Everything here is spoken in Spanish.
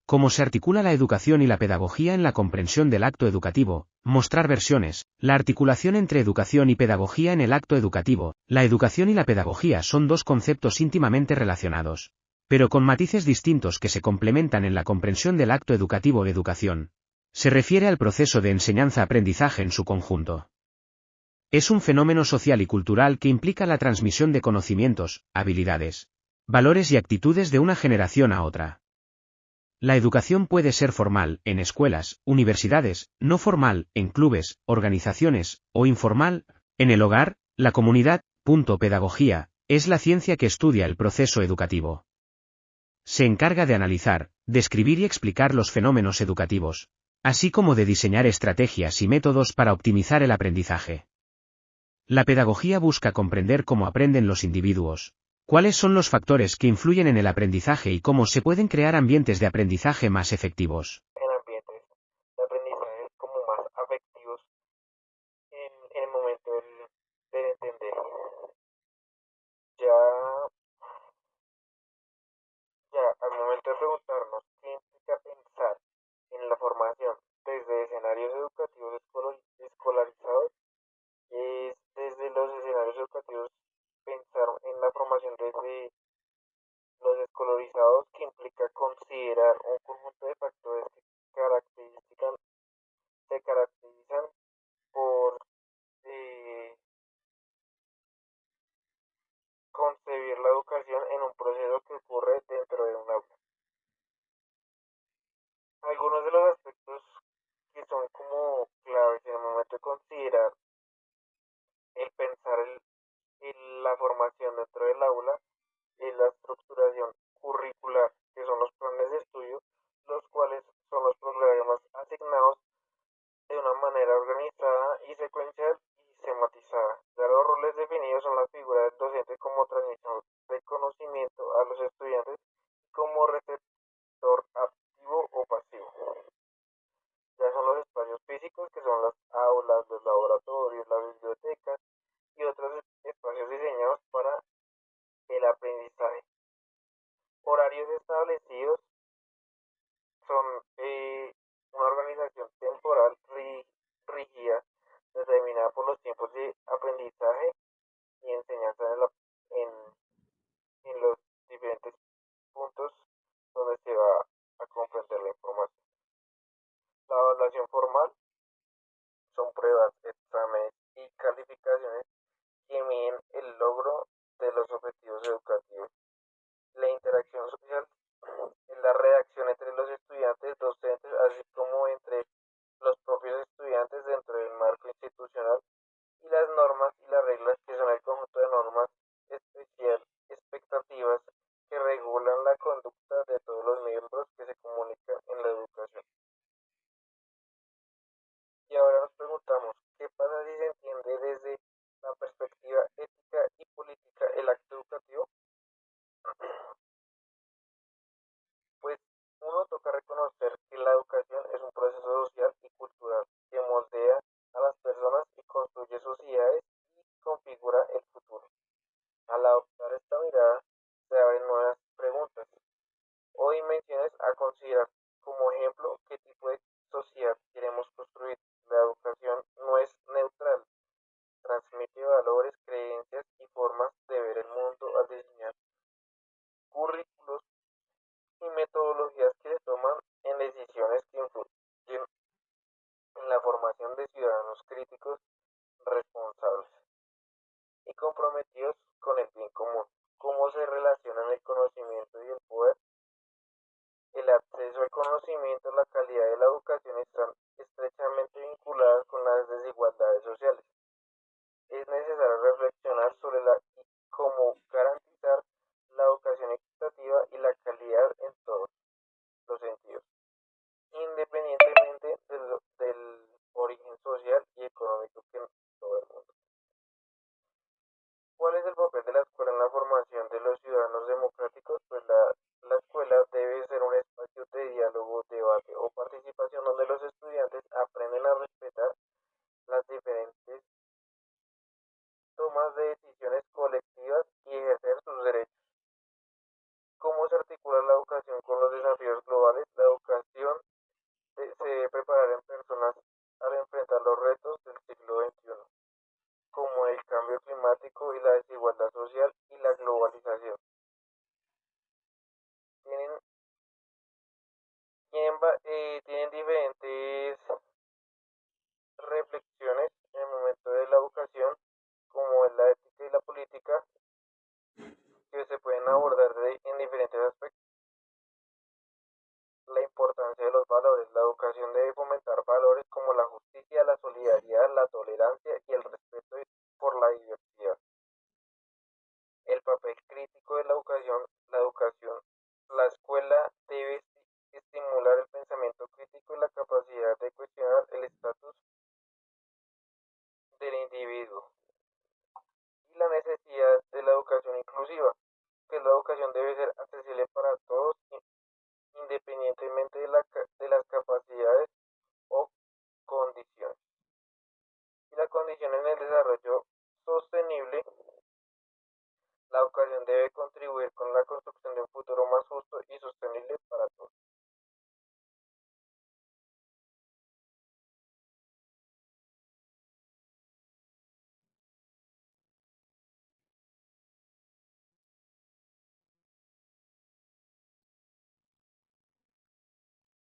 Cómo se articula la educación y la pedagogía en la comprensión del acto educativo, mostrar versiones, la articulación entre educación y pedagogía en el acto educativo. La educación y la pedagogía son dos conceptos íntimamente relacionados, pero con matices distintos que se complementan en la comprensión del acto educativo o educación. Se refiere al proceso de enseñanza-aprendizaje en su conjunto. Es un fenómeno social y cultural que implica la transmisión de conocimientos, habilidades, valores y actitudes de una generación a otra. La educación puede ser formal, en escuelas, universidades, no formal, en clubes, organizaciones, o informal, en el hogar, la comunidad. Pedagogía, es la ciencia que estudia el proceso educativo. Se encarga de analizar, describir y explicar los fenómenos educativos, así como de diseñar estrategias y métodos para optimizar el aprendizaje. La pedagogía busca comprender cómo aprenden los individuos, cuáles son los factores que influyen en el aprendizaje y cómo se pueden crear ambientes de aprendizaje más efectivos. En ambientes de aprendizaje como más afectivos en el momento de entender. Ya, ya al momento de preguntarnos qué implica pensar en la formación desde escenarios educativos escolarizados, es desde los escenarios educativos pensar en la formación desde los escolarizados, que implica considerar un conjunto de factores que se caracterizan por eh, concebir la educación en un proceso que ocurre dentro de un aula. Algunos de los aspectos que son como claves en el momento de considerar el pensar la formación dentro del aula es la estructuración curricular, que son los planes de estudio, los cuales son los programas asignados de una manera organizada y secuencial y sematizada. Ya los roles definidos son la figura del docente como transmisor de conocimiento a los estudiantes y como receptor activo o pasivo. Ya son los espacios físicos, que son las aulas, los laboratorios, las bibliotecas y otros espacios diseñados para el aprendizaje. Horarios establecidos son una organización temporal rígida determinada por los tiempos de aprendizaje y enseñanza en, en los diferentes puntos donde se va a comprender la información. La evaluación formal son pruebas, exámenes y calificaciones que miden el logro de los objetivos educativos. La interacción social es la redacción entre los estudiantes, docentes, así como entre los propios estudiantes dentro del marco institucional, y las normas y las reglas, que son el conjunto de normas expectativas que regulan la conducta de todos los miembros que se comunican en la educación. Y ahora nos preguntamos, ¿qué pasa si se entiende desde la perspectiva ética y política el acto educativo? Pues uno toca reconocer que la educación es un proceso social y cultural que moldea a las personas y construye sociedades y configura el futuro. Al adoptar esta mirada, se abren nuevas preguntas o dimensiones a considerar. Como ejemplo, ¿qué tipo de sociedad queremos construir? La educación no es neutral, transmite valores, creencias y formas de ver el mundo al diseñar currículos y metodologías que se toman en decisiones que influyen en la formación de ciudadanos críticos, responsables y comprometidos con el bien común. ¿Cómo se relacionan el conocimiento y el poder? El acceso al conocimiento, la calidad de la educación están estrechamente vinculadas con las desigualdades sociales. Es necesario reflexionar sobre cómo garantizar la educación equitativa y la calidad en todos los sentidos, independientemente del origen social y económico que todo el mundo. ¿Cuál es el papel de la escuela en la formación de los ciudadanos democráticos? Pues la escuela debe ser un espacio de diálogo, debate o participación donde los estudiantes aprenden a respetar las diferentes tomas de decisiones colectivas y ejercer sus derechos. ¿Cómo ¿Cómo se articula la educación con los desafíos globales? La educación se debe preparar en personas al enfrentar los retos del siglo XXI, como el cambio climático y la desigualdad social y la globalización. Tienen, tienen diferentes reflexiones en el momento de la educación, como en la ética y la política, que se pueden abordar en diferentes aspectos. La importancia de los valores. La educación debe fomentar valores como la justicia, la solidaridad, la tolerancia y el respeto por la diversidad. El papel crítico de la escuela debe estimular el pensamiento crítico y la capacidad de cuestionar el estatus del individuo. Y la necesidad de la educación inclusiva, que la educación debe ser accesible para todos independientemente de las capacidades o condiciones. Y la condición en el desarrollo sostenible, la educación debe contribuir con la construcción de un futuro más justo y sostenible para todos.